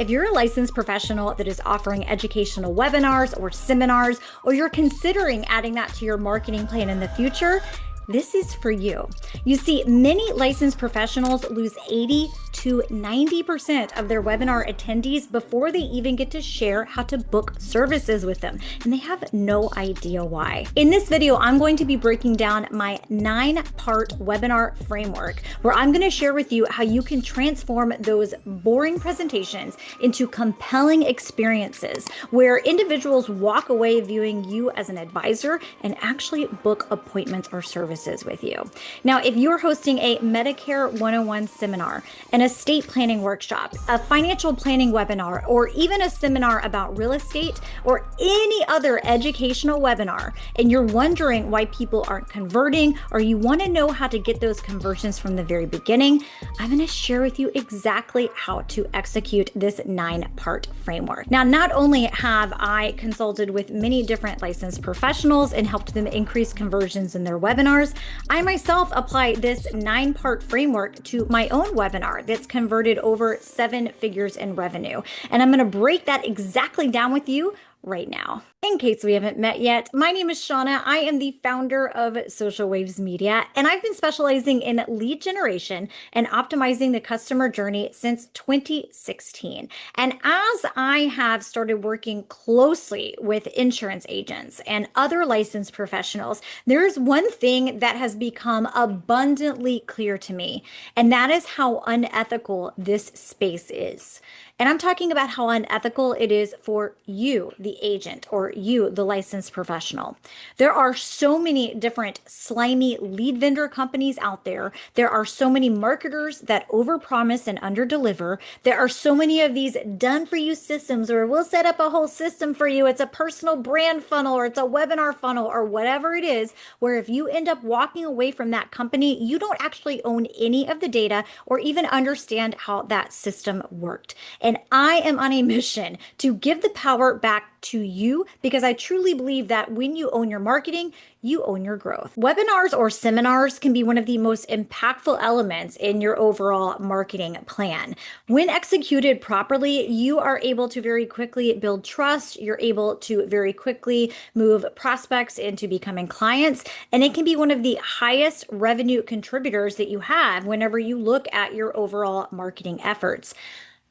If you're a licensed professional that is offering educational webinars or seminars, or you're considering adding that to your marketing plan in the future, this is for you. You see, many licensed professionals lose 80 to 90% of their webinar attendees before they even get to share how to book services with them, and they have no idea why. In this video, I'm going to be breaking down my 9-part webinar framework, where I'm going to share with you how you can transform those boring presentations into compelling experiences where individuals walk away viewing you as an advisor and actually book appointments or services with you. Now, if you're hosting a Medicare 101 seminar, an estate planning workshop, a financial planning webinar, or even a seminar about real estate or any other educational webinar, and you're wondering why people aren't converting, or you want to know how to get those conversions from the very beginning, I'm going to share with you exactly how to execute this 9-part framework. Now, not only have I consulted with many different licensed professionals and helped them increase conversions in their webinars, I myself apply this 9-part framework to my own webinar that's converted over 7 figures in revenue. And I'm going to break that exactly down with you right now. In case we haven't met yet, my name is Shauna. I am the founder of Social Waves Media, and I've been specializing in lead generation and optimizing the customer journey since 2016. And as I have started working closely with insurance agents and other licensed professionals, there's one thing that has become abundantly clear to me, and that is how unethical this space is. And I'm talking about how unethical it is for you, the agent, or you, the licensed professional. There are so many different slimy lead vendor companies out there. There are so many marketers that overpromise and underdeliver. There are so many of these done-for-you systems, or we'll set up a whole system for you. It's a personal brand funnel, or it's a webinar funnel, or whatever it is, where if you end up walking away from that company, you don't actually own any of the data or even understand how that system worked. And I am on a mission to give the power back to you, because I truly believe that when you own your marketing, you own your growth. Webinars or seminars can be one of the most impactful elements in your overall marketing plan. When executed properly, you are able to very quickly build trust. You're able to very quickly move prospects into becoming clients. And it can be one of the highest revenue contributors that you have whenever you look at your overall marketing efforts.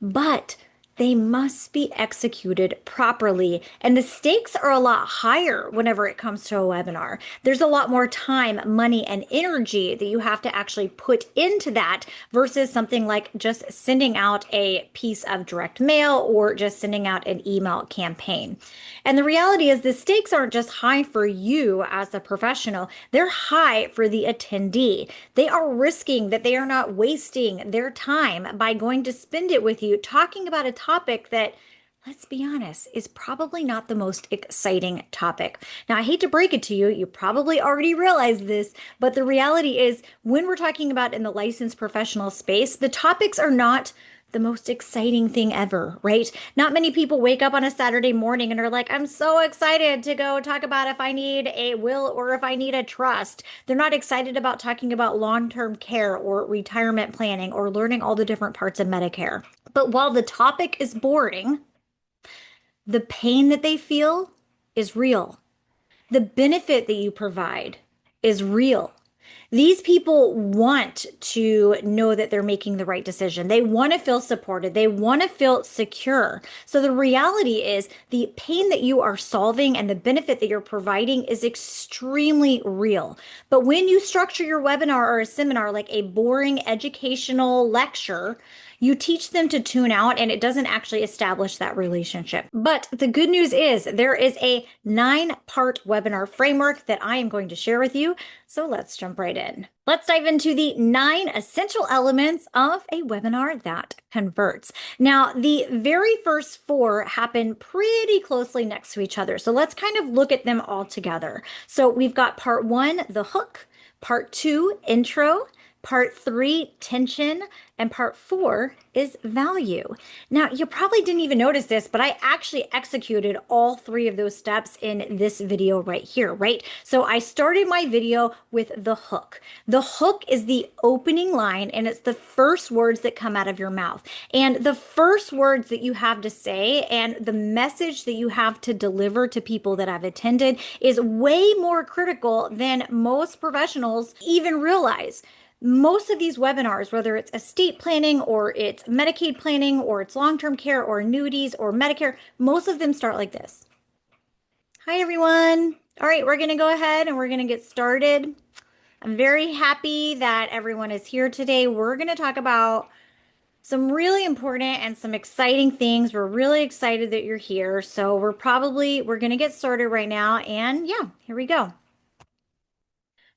But they must be executed properly. And the stakes are a lot higher whenever it comes to a webinar. There's a lot more time, money, and energy that you have to actually put into that versus something like just sending out a piece of direct mail or just sending out an email campaign. And the reality is the stakes aren't just high for you as a professional, they're high for the attendee. They are risking that they are not wasting their time by going to spend it with you talking about a topic that, let's be honest, is probably not the most exciting topic. Now, I hate to break it to you, you probably already realized this, but the reality is when we're talking about in the licensed professional space, the topics are not the most exciting thing ever, right? Not many people wake up on a Saturday morning and are like, I'm so excited to go talk about if I need a will or if I need a trust. They're not excited about talking about long-term care or retirement planning or learning all the different parts of Medicare. But while the topic is boring, the pain that they feel is real. The benefit that you provide is real. These people want to know that they're making the right decision. They want to feel supported. They want to feel secure. So the reality is the pain that you are solving and the benefit that you're providing is extremely real. But when you structure your webinar or a seminar like a boring educational lecture, you teach them to tune out and it doesn't actually establish that relationship. But the good news is there is a 9-part webinar framework that I am going to share with you. So let's jump right in. Let's dive into the 9 essential elements of a webinar that converts. Now, the very first 4 happen pretty closely next to each other. So let's kind of look at them all together. So we've got part 1, the hook, part 2, intro, Part three, tension. And part four is value. Now, you probably didn't even notice this, but I actually executed all three of those steps in this video right here, right? So I started my video with the hook. The hook is the opening line, and it's the first words that come out of your mouth. And the first words that you have to say and the message that you have to deliver to people that I've attended is way more critical than most professionals even realize. Most of these webinars, whether it's estate planning or it's Medicaid planning or it's long-term care or annuities or Medicare, most of them start like this. Hi, everyone. All right, we're going to go ahead and we're going to get started. I'm very happy that everyone is here today. We're going to talk about some really important and some exciting things. We're really excited that you're here. So we're going to get started right now. And yeah, here we go.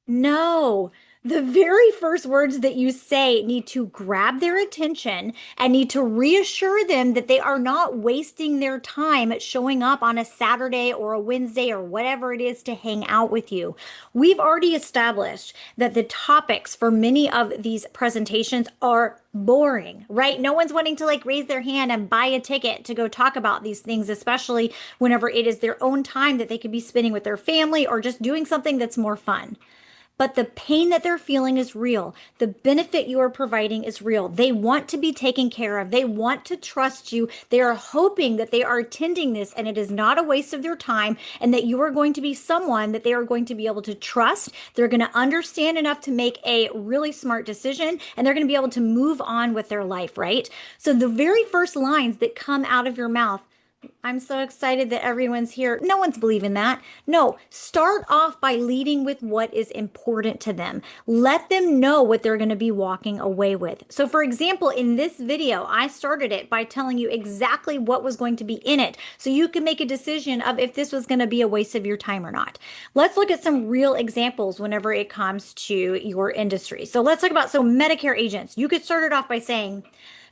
No, the very first words that you say need to grab their attention and need to reassure them that they are not wasting their time showing up on a Saturday or a Wednesday or whatever it is to hang out with you. We've already established that the topics for many of these presentations are boring, right? No one's wanting to like raise their hand and buy a ticket to go talk about these things, especially whenever it is their own time that they could be spending with their family or just doing something that's more fun. But the pain that they're feeling is real. The benefit you are providing is real. They want to be taken care of. They want to trust you. They are hoping that they are attending this and it is not a waste of their time and that you are going to be someone that they are going to be able to trust. They're going to understand enough to make a really smart decision and they're going to be able to move on with their life, right? So the very first lines that come out of your mouth, I'm so excited that everyone's here. No one's believing that. No, start off by leading with what is important to them. Let them know what they're going to be walking away with. So, for example, in this video, I started it by telling you exactly what was going to be in it so you can make a decision of if this was going to be a waste of your time or not. Let's look at some real examples whenever it comes to your industry. So, let's talk about Medicare agents. You could start it off by saying,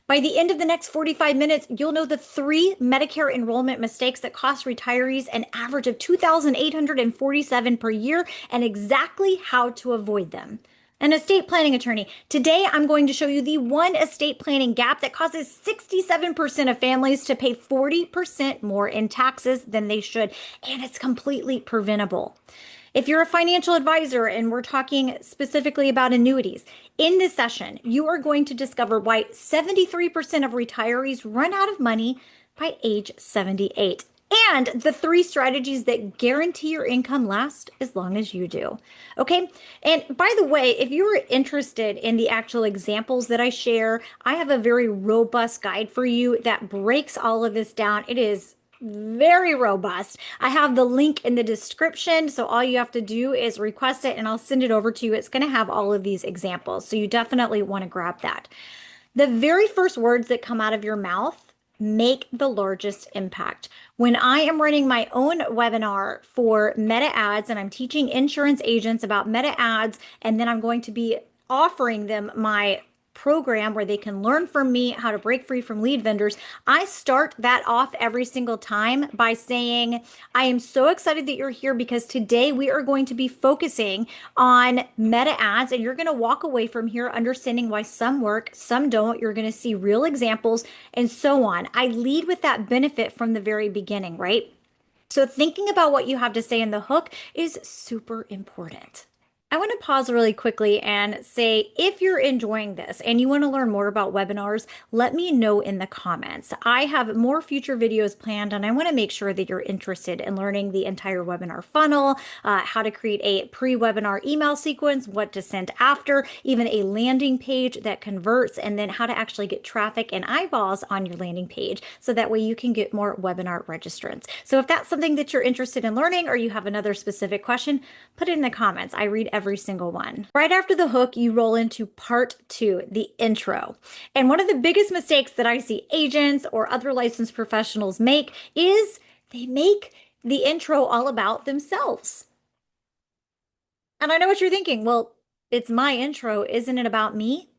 by the end of the next 45 minutes, you'll know the three Medicare enrollment mistakes that cost retirees an average of $2,847 per year and exactly how to avoid them. An estate planning attorney. Today, I'm going to show you the one estate planning gap that causes 67% of families to pay 40% more in taxes than they should, and it's completely preventable. If you're a financial advisor and we're talking specifically about annuities, in this session, you are going to discover why 73% of retirees run out of money by age 78 and the three strategies that guarantee your income last as long as you do. Okay. And by the way, if you're interested in the actual examples that I share, I have a very robust guide for you that breaks all of this down. It is very robust. I have the link in the description. So all you have to do is request it and I'll send it over to you. It's going to have all of these examples. So you definitely want to grab that. The very first words that come out of your mouth make the largest impact. When I am running my own webinar for meta ads and I'm teaching insurance agents about meta ads, and then I'm going to be offering them my program where they can learn from me how to break free from lead vendors, I start that off every single time by saying, I am so excited that you're here because today we are going to be focusing on meta ads and you're going to walk away from here understanding why some work, some don't. You're going to see real examples and so on. I lead with that benefit from the very beginning, right? So thinking about what you have to say in the hook is super important. I want to pause really quickly and say, if you're enjoying this and you want to learn more about webinars, let me know in the comments. I have more future videos planned and I want to make sure that you're interested in learning the entire webinar funnel, how to create a pre-webinar email sequence, what to send after, even a landing page that converts, and then how to actually get traffic and eyeballs on your landing page so that way you can get more webinar registrants. So if that's something that you're interested in learning or you have another specific question, put it in the comments. I read every single one. Right after the hook, you roll into part two, the intro. And one of the biggest mistakes that I see agents or other licensed professionals make is they make the intro all about themselves. And I know what you're thinking. Well, it's my intro. Isn't it about me?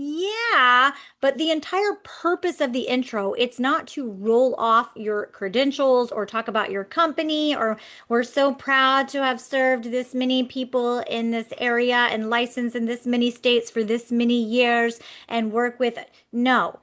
Yeah, but the entire purpose of the intro, it's not to roll off your credentials or talk about your company or we're so proud to have served this many people in this area and licensed in this many states for this many years and work with. No.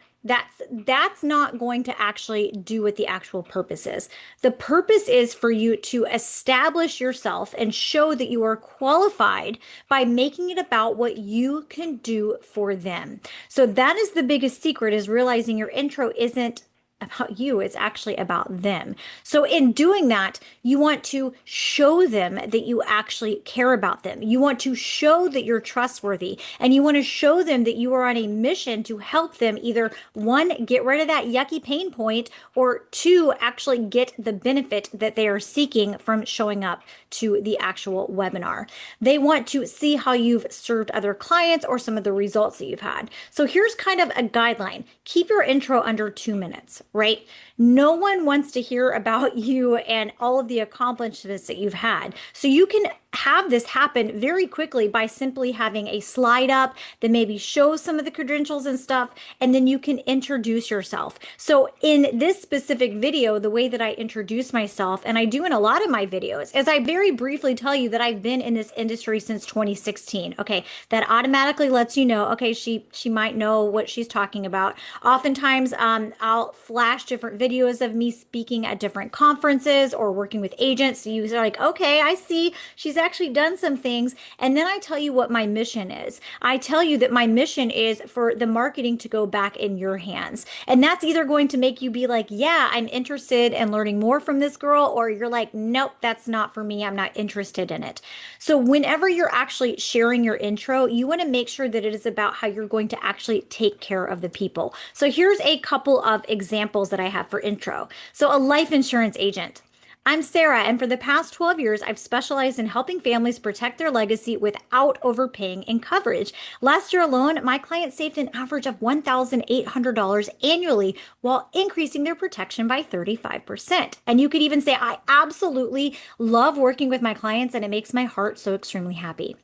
That's not going to actually do what the actual purpose is. The purpose is for you to establish yourself and show that you are qualified by making it about what you can do for them. So that is the biggest secret is realizing your intro isn't about you, it's actually about them. So in doing that, you want to show them that you actually care about them. You want to show that you're trustworthy and you want to show them that you are on a mission to help them either one, get rid of that yucky pain point, or two, actually get the benefit that they are seeking from showing up to the actual webinar. They want to see how you've served other clients or some of the results that you've had. So here's kind of a guideline. Keep your intro under 2 minutes, right? No one wants to hear about you and all of the accomplishments that you've had. So you can have this happen very quickly by simply having a slide up that maybe shows some of the credentials and stuff, and then you can introduce yourself. So in this specific video, the way that I introduce myself, and I do in a lot of my videos, is I very briefly tell you that I've been in this industry since 2016. Okay, that automatically lets you know, okay, she might know what she's talking about. Oftentimes, I'll flash different videos of me speaking at different conferences or working with agents. So you're like, okay, I see she's actually done some things. And then I tell you what my mission is. I tell you that my mission is for the marketing to go back in your hands. And that's either going to make you be like, yeah, I'm interested in learning more from this girl, or you're like, nope, that's not for me. I'm not interested in it. So whenever you're actually sharing your intro, you want to make sure that it is about how you're going to actually take care of the people. So here's a couple of examples that I have for intro. So a life insurance agent. I'm Sarah, and for the past 12 years, I've specialized in helping families protect their legacy without overpaying in coverage. Last year alone, my clients saved an average of $1,800 annually while increasing their protection by 35%. And you could even say, I absolutely love working with my clients, and it makes my heart so extremely happy.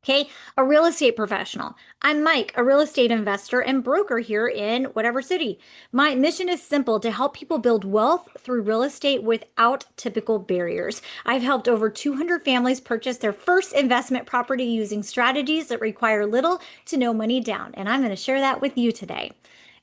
Okay, a real estate professional. I'm Mike, a real estate investor and broker here in whatever city. My mission is simple to help people build wealth through real estate without typical barriers. I've helped over 200 families purchase their first investment property using strategies that require little to no money down, and I'm going to share that with you today.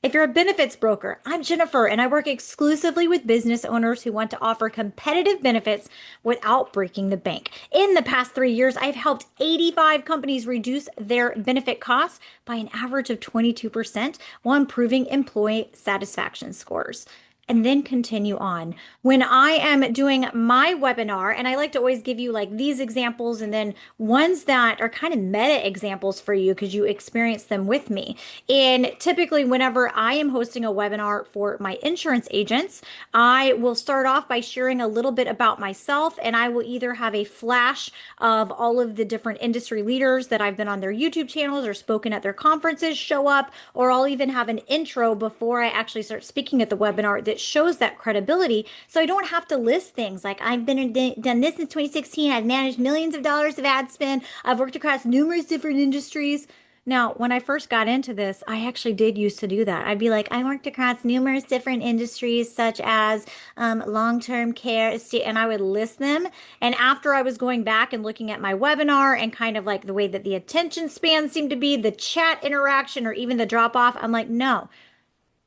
If you're a benefits broker, I'm Jennifer, and I work exclusively with business owners who want to offer competitive benefits without breaking the bank. In the past 3 years, I've helped 85 companies reduce their benefit costs by an average of 22% while improving employee satisfaction scores. And then continue on. When I am doing my webinar, and I like to always give you like these examples and then ones that are kind of meta examples for you because you experience them with me. And typically, whenever I am hosting a webinar for my insurance agents, I will start off by sharing a little bit about myself, and I will either have a flash of all of the different industry leaders that I've been on their YouTube channels or spoken at their conferences show up, or I'll even have an intro before I actually start speaking at the webinar that shows that credibility. So I don't have to list things like I've been done this since 2016. I've managed millions of dollars of ad spend. I've worked across numerous different industries. Now, when I first got into this, I actually did used to do that. I'd be like, I worked across numerous different industries, such as long-term care, estate, and I would list them. And after I was going back and looking at my webinar and kind of like the way that the attention span seemed to be, the chat interaction, or even the drop off, I'm like, no,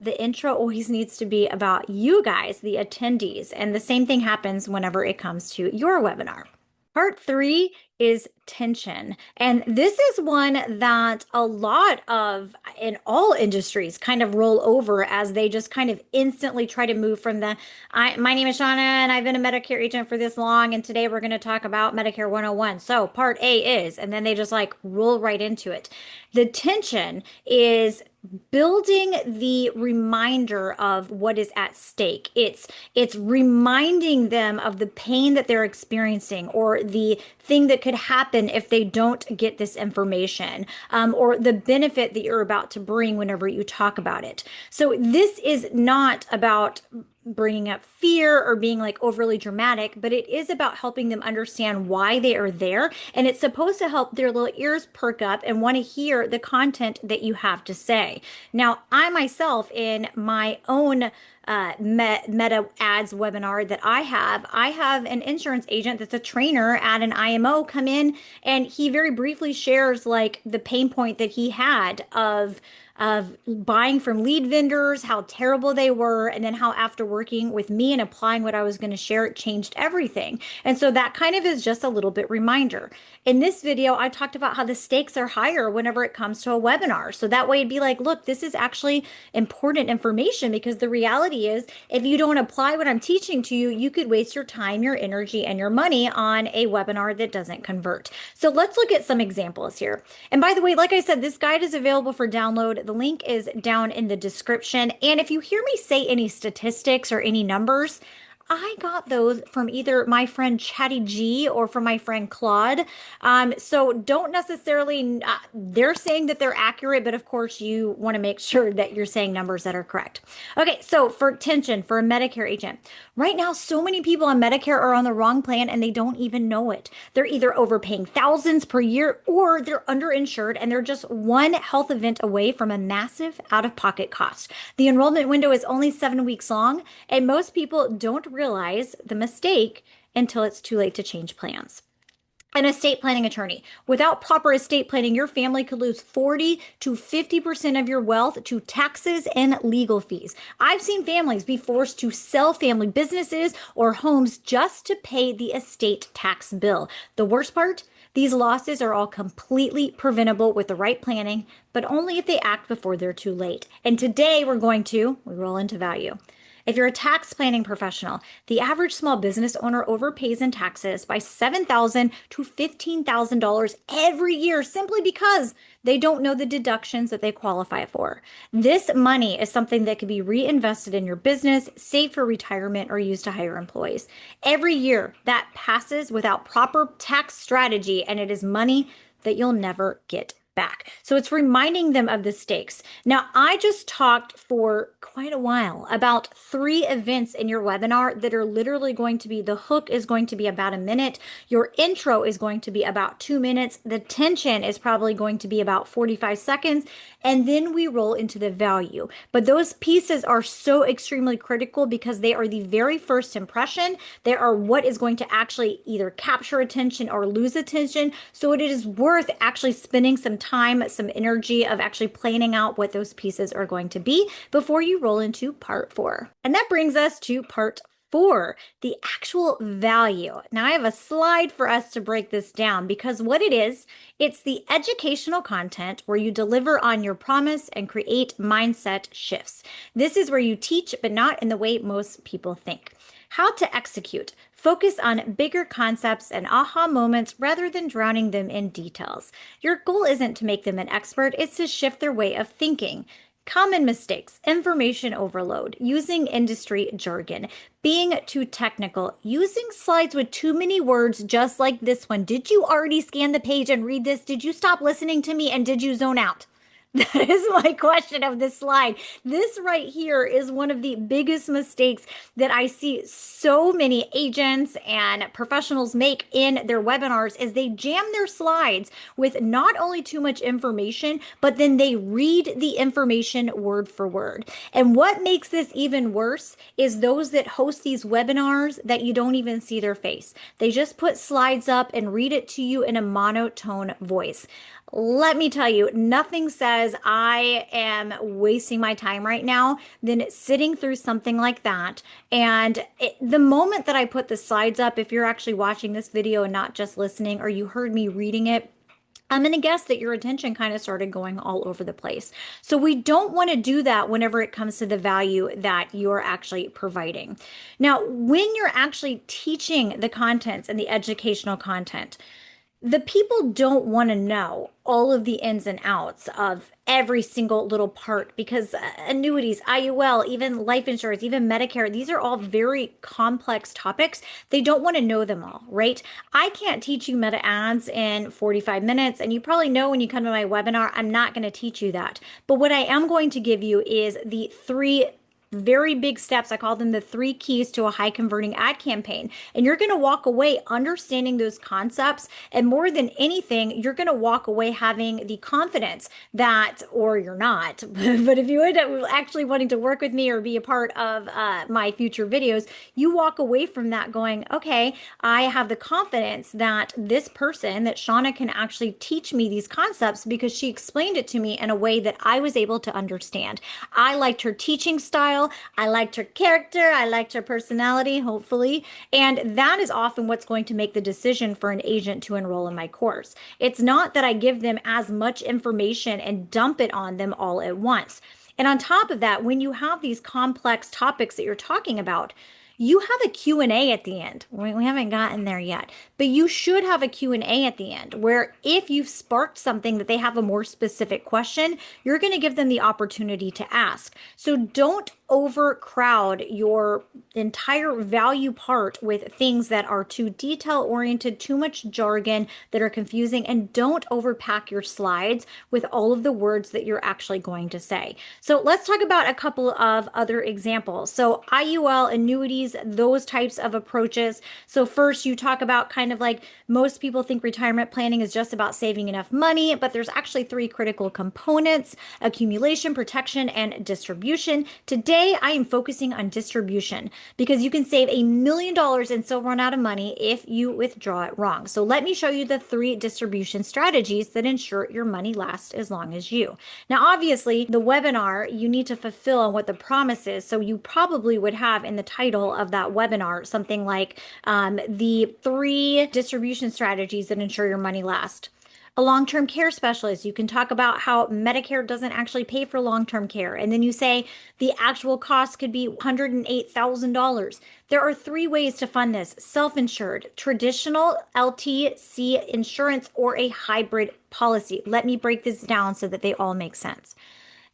the intro always needs to be about you guys, the attendees. And the same thing happens whenever it comes to your webinar. Part 3 is tension. And this is one that a lot of, in all industries, kind of roll over as they just kind of instantly try to move from my name is Shauna and I've been a Medicare agent for this long, and today we're going to talk about Medicare 101. So part A is, and then they just like roll right into it. The tension is building the reminder of what is at stake. It's reminding them of the pain that they're experiencing, or the thing that could happen if they don't get this information, or the benefit that you're about to bring whenever you talk about it. So this is not about bringing up fear or being like overly dramatic, but it is about helping them understand why they are there. And it's supposed to help their little ears perk up and want to hear the content that you have to say. Now, I myself, in my own meta ads webinar that I have an insurance agent that's a trainer at an IMO come in, and he very briefly shares like the pain point that he had of buying from lead vendors, how terrible they were, and then how after working with me and applying what I was going to share, it changed everything. And so that kind of is just a little bit reminder. In this video, I talked about how the stakes are higher whenever it comes to a webinar. So that way it'd be like, look, this is actually important information, because the reality is if you don't apply what I'm teaching to you, you could waste your time, your energy, and your money on a webinar that doesn't convert. So let's look at some examples here. And by the way, like I said, this guide is available for download. The link is down in the description. And if you hear me say any statistics or any numbers, I got those from either my friend Chatty G or from my friend Claude. So don't necessarily, they're saying that they're accurate, but of course you want to make sure that you're saying numbers that are correct. Okay, so for attention, for a Medicare agent, right now, so many people on Medicare are on the wrong plan and they don't even know it. They're either overpaying thousands per year or they're underinsured and they're just one health event away from a massive out-of-pocket cost. The enrollment window is only 7 weeks long, and most people don't realize the mistake until it's too late to change plans. An estate planning attorney. Without proper estate planning, your family could lose 40 to 50% of your wealth to taxes and legal fees. I've seen families be forced to sell family businesses or homes just to pay the estate tax bill. The worst part? These losses are all completely preventable with the right planning, but only if they act before they're too late. And today we roll into value. If you're a tax planning professional, the average small business owner overpays in taxes by $7,000 to $15,000 every year simply because they don't know the deductions that they qualify for. This money is something that can be reinvested in your business, saved for retirement, or used to hire employees. Every year that passes without proper tax strategy, and it is money that you'll never get back. So it's reminding them of the stakes. Now, I just talked for quite a while about 3 events in your webinar that are literally going to be, the hook is going to be about a minute. Your intro is going to be about 2 minutes. The tension is probably going to be about 45 seconds. And then we roll into the value. But those pieces are so extremely critical because they are the very first impression. They are what is going to actually either capture attention or lose attention. So it is worth actually spending some time, some energy of actually planning out what those pieces are going to be before you roll into part 4. And that brings us to part 4, the actual value. Now I have a slide for us to break this down because what it is, it's the educational content where you deliver on your promise and create mindset shifts. This is where you teach, but not in the way most people think. How to execute. Focus on bigger concepts and aha moments rather than drowning them in details. Your goal isn't to make them an expert, it's to shift their way of thinking. Common mistakes, information overload, using industry jargon, being too technical, using slides with too many words just like this one. Did you already scan the page and read this? Did you stop listening to me and did you zone out? That is my question of this slide. This right here is one of the biggest mistakes that I see so many agents and professionals make in their webinars is they jam their slides with not only too much information, but then they read the information word for word. And what makes this even worse is those that host these webinars that you don't even see their face. They just put slides up and read it to you in a monotone voice. Let me tell you, nothing says I am wasting my time right now than sitting through something like that. And the moment that I put the slides up, if you're actually watching this video and not just listening, or you heard me reading it, I'm going to guess that your attention kind of started going all over the place. So we don't want to do that whenever it comes to the value that you're actually providing. Now, when you're actually teaching the contents and the educational content, the people don't want to know all of the ins and outs of every single little part because annuities, IUL, even life insurance, even Medicare, these are all very complex topics. They don't want to know them all, right? I can't teach you meta ads in 45 minutes. And you probably know when you come to my webinar, I'm not going to teach you that. But what I am going to give you is the 3 very big steps. I call them the 3 keys to a high converting ad campaign. And you're going to walk away understanding those concepts. And more than anything, you're going to walk away having the confidence that, or you're not, but if you end up actually wanting to work with me or be a part of my future videos, you walk away from that going, okay, I have the confidence that this person, that Shauna, can actually teach me these concepts because she explained it to me in a way that I was able to understand. I liked her teaching style. I liked her character. I liked her personality, hopefully. And that is often what's going to make the decision for an agent to enroll in my course. It's not that I give them as much information and dump it on them all at once. And on top of that, when you have these complex topics that you're talking about, you have a Q&A at the end. We haven't gotten there yet, but you should have a Q&A at the end where if you've sparked something that they have a more specific question, you're going to give them the opportunity to ask. So don't overcrowd your entire value part with things that are too detail oriented, too much jargon that are confusing, and don't overpack your slides with all of the words that you're actually going to say. So let's talk about a couple of other examples. So IUL, annuities, those types of approaches. So first you talk about kind of like most people think retirement planning is just about saving enough money, but there's actually 3 critical components: accumulation, protection, and distribution. Today, I am focusing on distribution because you can save $1 million and still run out of money if you withdraw it wrong. So let me show you the 3 distribution strategies that ensure your money lasts as long as you. Now, obviously, the webinar, you need to fulfill on what the promise is. So you probably would have in the title of that webinar something like the 3 distribution strategies that ensure your money lasts. A long-term care specialist, you can talk about how Medicare doesn't actually pay for long-term care. And then you say the actual cost could be $108,000. There are 3 ways to fund this: self-insured, traditional LTC insurance, or a hybrid policy. Let me break this down so that they all make sense.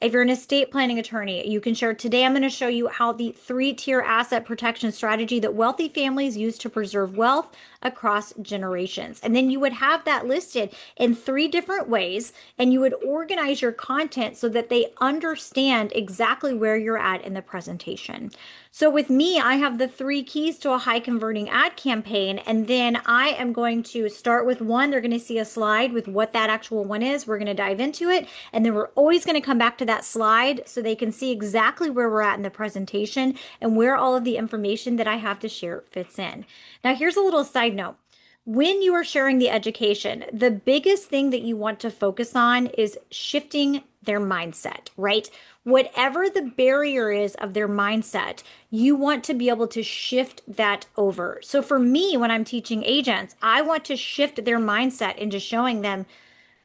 If you're an estate planning attorney, you can share. Today, I'm going to show you how the 3-tier asset protection strategy that wealthy families use to preserve wealth across generations. And then you would have that listed in 3 different ways, and you would organize your content so that they understand exactly where you're at in the presentation. So with me, I have the 3 keys to a high converting ad campaign. And then I am going to start with one. They're going to see a slide with what that actual one is. We're going to dive into it. And then we're always going to come back to that slide so they can see exactly where we're at in the presentation and where all of the information that I have to share fits in. Now, here's a little side note. When you are sharing the education, the biggest thing that you want to focus on is shifting their mindset, right? Whatever the barrier is of their mindset, you want to be able to shift that over. So for me, when I'm teaching agents, I want to shift their mindset into showing them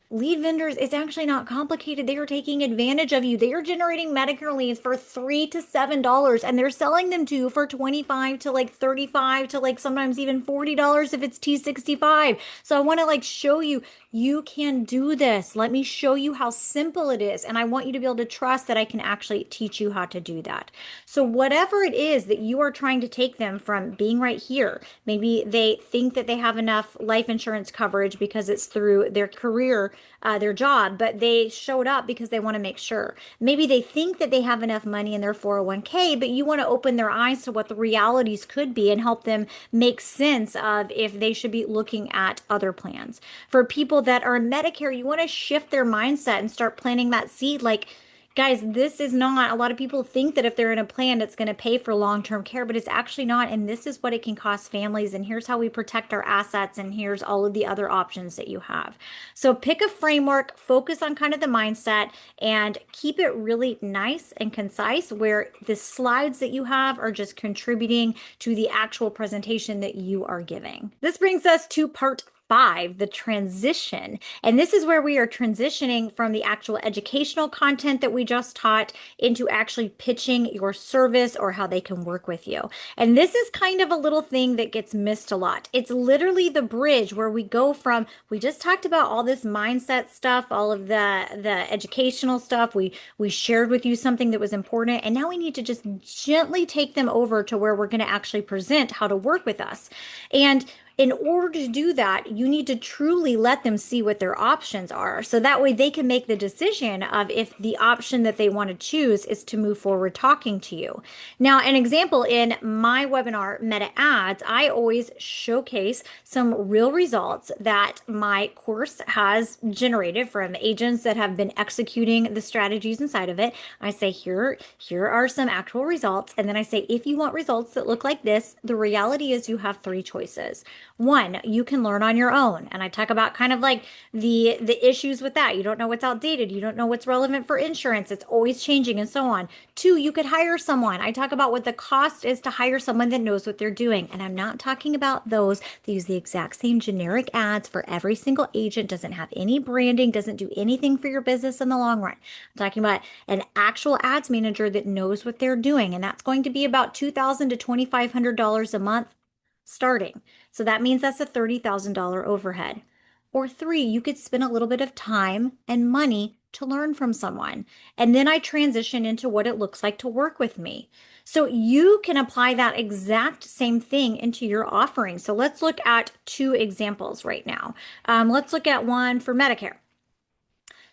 lead vendors, it's actually not complicated. They are taking advantage of you. They are generating Medicare leads for $3 to $7, and they're selling them to you for $25 to like $35 to like sometimes even $40 if it's T65. So I want to like show you, you can do this. Let me show you how simple it is. And I want you to be able to trust that I can actually teach you how to do that. So whatever it is that you are trying to take them from being right here, maybe they think that they have enough life insurance coverage because it's through their career, their job, but they showed up because they want to make sure. Maybe they think that they have enough money in their 401k, but you want to open their eyes to what the realities could be and help them make sense of if they should be looking at other plans. For people that are in Medicare, you want to shift their mindset and start planting that seed. Like, guys, this is not, a lot of people think that if they're in a plan, it's going to pay for long-term care, but it's actually not. And this is what it can cost families. And here's how we protect our assets. And here's all of the other options that you have. So pick a framework, focus on kind of the mindset, and keep it really nice and concise where the slides that you have are just contributing to the actual presentation that you are giving. This brings us to part 5, the transition. And this is where we are transitioning from the actual educational content that we just taught into actually pitching your service or how they can work with you. And this is kind of a little thing that gets missed a lot. It's literally the bridge where we go from, we just talked about all this mindset stuff, all of the educational stuff. We shared with you something that was important, and now we need to just gently take them over to where we're going to actually present how to work with us. And In order to do that, you need to truly let them see what their options are. So that way they can make the decision of if the option that they want to choose is to move forward talking to you. Now, an example in my webinar, Meta Ads, I always showcase some real results that my course has generated from agents that have been executing the strategies inside of it. I say, here are some actual results. And then I say, if you want results that look like this, the reality is you have three choices. One, you can learn on your own. And I talk about kind of like the issues with that. You don't know what's outdated. You don't know what's relevant for insurance. It's always changing and so on. Two, you could hire someone. I talk about what the cost is to hire someone that knows what they're doing. And I'm not talking about those that use the exact same generic ads for every single agent, doesn't have any branding, doesn't do anything for your business in the long run. I'm talking about an actual ads manager that knows what they're doing. And that's going to be about $2,000 to $2,500 a month starting. So that means that's a $30,000 overhead. Or three, you could spend a little bit of time and money to learn from someone. And then I transition into what it looks like to work with me. So you can apply that exact same thing into your offering. So let's look at two examples right now. Let's look at one for Medicare.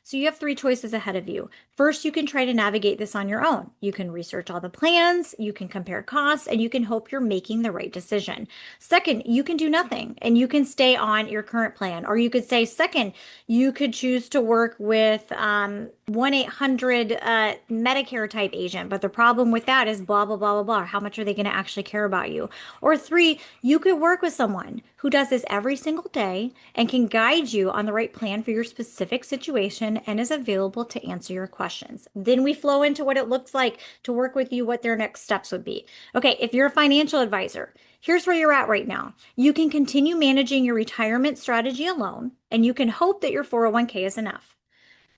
So you have three choices ahead of you. First, you can try to navigate this on your own. You can research all the plans, you can compare costs, and you can hope you're making the right decision. Second, you can do nothing and you can stay on your current plan. Or you could say, second, you could choose to work with 1-800 Medicare type agent. But the problem with that is blah, blah, blah, blah, blah. How much are they going to actually care about you? Or three, you could work with someone who does this every single day and can guide you on the right plan for your specific situation and is available to answer your questions. Then we flow into what it looks like to work with you, what their next steps would be. Okay, if you're a financial advisor, here's where you're at right now. You can continue managing your retirement strategy alone, and you can hope that your 401k is enough.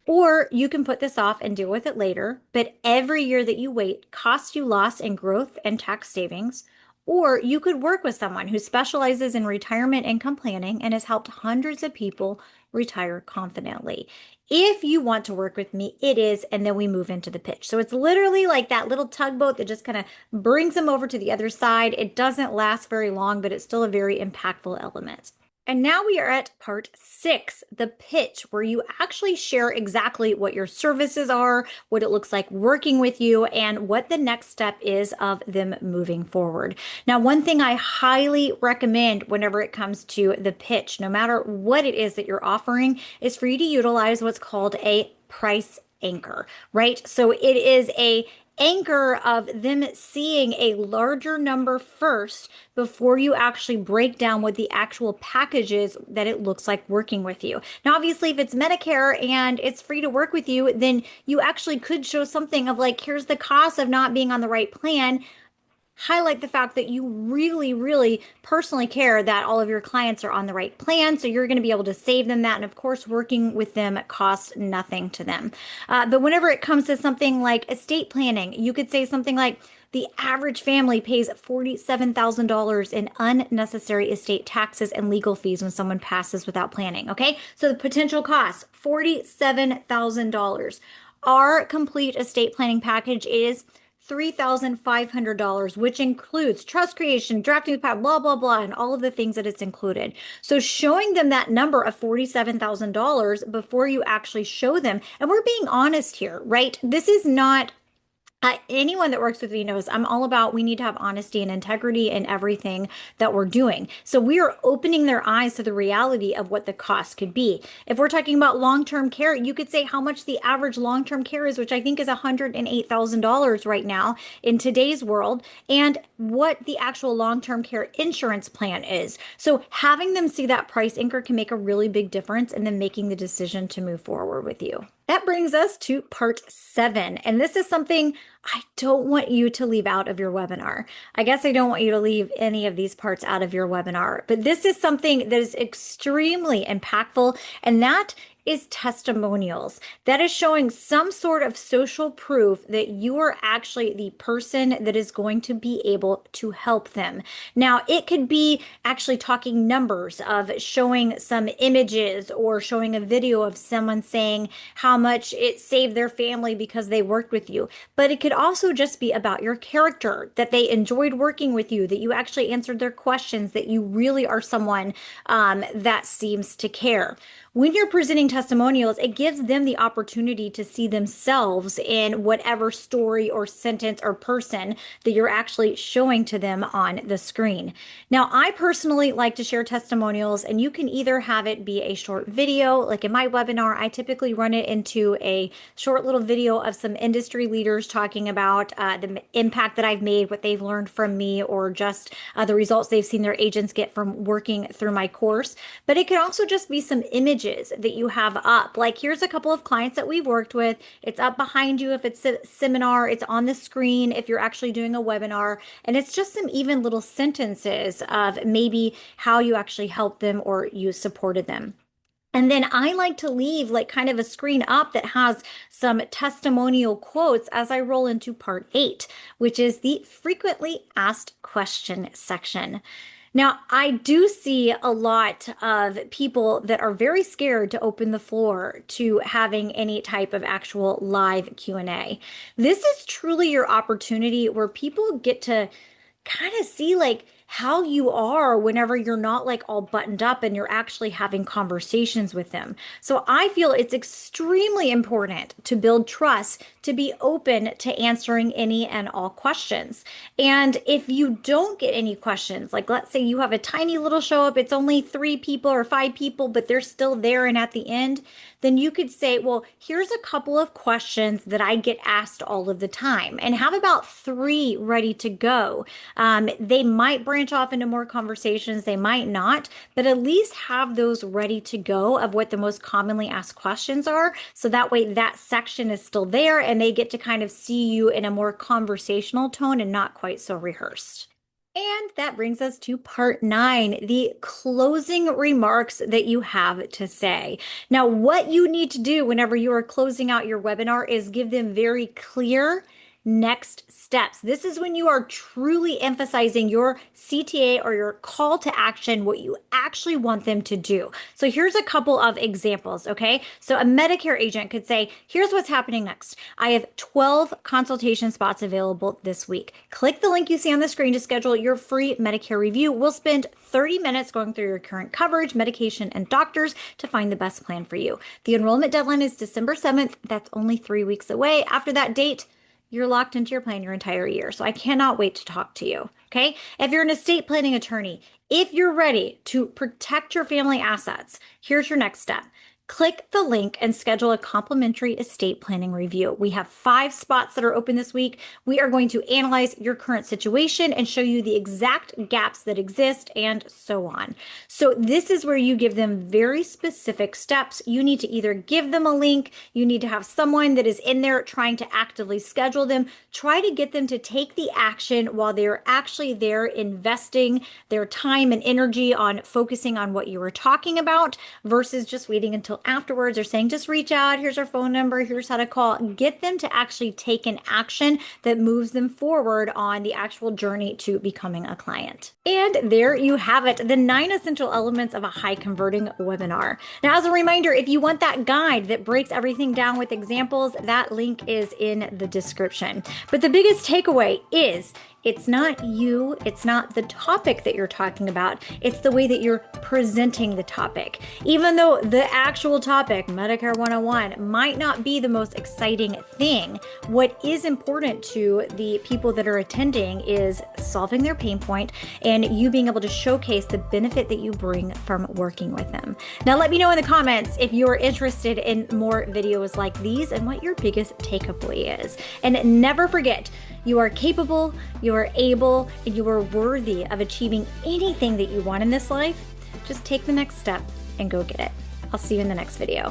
Or you can put this off and deal with it later, but every year that you wait costs you loss in growth and tax savings. Or you could work with someone who specializes in retirement income planning and has helped hundreds of people retire confidently. If you want to work with me, it is, and then we move into the pitch. So it's literally like that little tugboat that just kind of brings them over to the other side. It doesn't last very long, but it's still a very impactful element. And now we are at part 6, the pitch, where you actually share exactly what your services are, what it looks like working with you, and what the next step is of them moving forward. Now, one thing I highly recommend whenever it comes to the pitch, no matter what it is that you're offering, is for you to utilize what's called a price anchor, right? So it is a anchor of them seeing a larger number first before you actually break down what the actual package is that it looks like working with you. Now, obviously, if it's Medicare and it's free to work with you, then you actually could show something of like, here's the cost of not being on the right plan. Highlight the fact that you really, really personally care that all of your clients are on the right plan. So you're going to be able to save them that. And of course, working with them costs nothing to them. But whenever it comes to something like estate planning, you could say something like, the average family pays $47,000 in unnecessary estate taxes and legal fees when someone passes without planning. Okay. So the potential cost, $47,000. Our complete estate planning package is $3,500, which includes trust creation, drafting the power, blah, blah, blah, and all of the things that it's included. So showing them that number of $47,000 before you actually show them, and we're being honest here, right? This is not anyone that works with me knows I'm all about we need to have honesty and integrity in everything that we're doing. So we are opening their eyes to the reality of what the cost could be. If we're talking about long-term care, you could say how much the average long-term care is, which I think is $108,000 right now in today's world, and what the actual long-term care insurance plan is. So having them see that price anchor can make a really big difference in them making the decision to move forward with you. That brings us to part 7. And this is something I don't want you to leave out of your webinar. I guess I don't want you to leave any of these parts out of your webinar, but this is something that is extremely impactful. And that is testimonials. That is showing some sort of social proof that you are actually the person that is going to be able to help them. Now, it could be actually talking numbers of showing some images or showing a video of someone saying how much it saved their family because they worked with you. But it could also just be about your character, that they enjoyed working with you, that you actually answered their questions, that you really are someone that seems to care. When you're presenting testimonials, it gives them the opportunity to see themselves in whatever story or sentence or person that you're actually showing to them on the screen. Now, I personally like to share testimonials, and you can either have it be a short video, like in my webinar, I typically run it into a short little video of some industry leaders talking about the impact that I've made, what they've learned from me, or just the results they've seen their agents get from working through my course. But it could also just be some images that you have up. Like, here's a couple of clients that we've worked with. It's up behind you if it's a seminar, it's on the screen if you're actually doing a webinar, and it's just some even little sentences of maybe how you actually helped them or you supported them. And then I like to leave like kind of a screen up that has some testimonial quotes as I roll into part 8, which is the frequently asked question section. Now, I do see a lot of people that are very scared to open the floor to having any type of actual live Q&A. This is truly your opportunity where people get to kind of see like how you are whenever you're not like all buttoned up and you're actually having conversations with them. So I feel it's extremely important to build trust, to be open to answering any and all questions. And if you don't get any questions, like let's say you have a tiny little show up, it's only 3 people or 5 people, but they're still there and at the end, then you could say, well, here's a couple of questions that I get asked all of the time, and have about 3 ready to go. They might branch off into more conversations, they might not, but at least have those ready to go of what the most commonly asked questions are. So that way that section is still there and they get to kind of see you in a more conversational tone and not quite so rehearsed. And that brings us to part 9, the closing remarks that you have to say. Now, what you need to do whenever you are closing out your webinar is give them very clear next steps. This is when you are truly emphasizing your CTA or your call to action, what you actually want them to do. So here's a couple of examples, okay? So a Medicare agent could say, here's what's happening next. I have 12 consultation spots available this week. Click the link you see on the screen to schedule your free Medicare review. We'll spend 30 minutes going through your current coverage, medication, and doctors to find the best plan for you. The enrollment deadline is December 7th. That's only 3 weeks away. After that date, you're locked into your plan your entire year. So I cannot wait to talk to you. Okay. If you're an estate planning attorney, if you're ready to protect your family assets, here's your next step. Click the link and schedule a complimentary estate planning review. We have 5 spots that are open this week. We are going to analyze your current situation and show you the exact gaps that exist and so on. So this is where you give them very specific steps. You need to either give them a link, you need to have someone that is in there trying to actively schedule them, try to get them to take the action while they're actually there investing their time and energy on focusing on what you were talking about versus just waiting until afterwards or saying, just reach out, here's our phone number, here's how to call. Get them to actually take an action that moves them forward on the actual journey to becoming a client. And there you have it, the 9 essential elements of a high converting webinar. Now, as a reminder, if you want that guide that breaks everything down with examples, that link is in the description. But the biggest takeaway is it's not you, it's not the topic that you're talking about, it's the way that you're presenting the topic. Even though the actual topic, Medicare 101, might not be the most exciting thing, what is important to the people that are attending is solving their pain point and you being able to showcase the benefit that you bring from working with them. Now, let me know in the comments if you're interested in more videos like these and what your biggest takeaway is. And never forget, you are capable, you are able, and you are worthy of achieving anything that you want in this life. Just take the next step and go get it. I'll see you in the next video.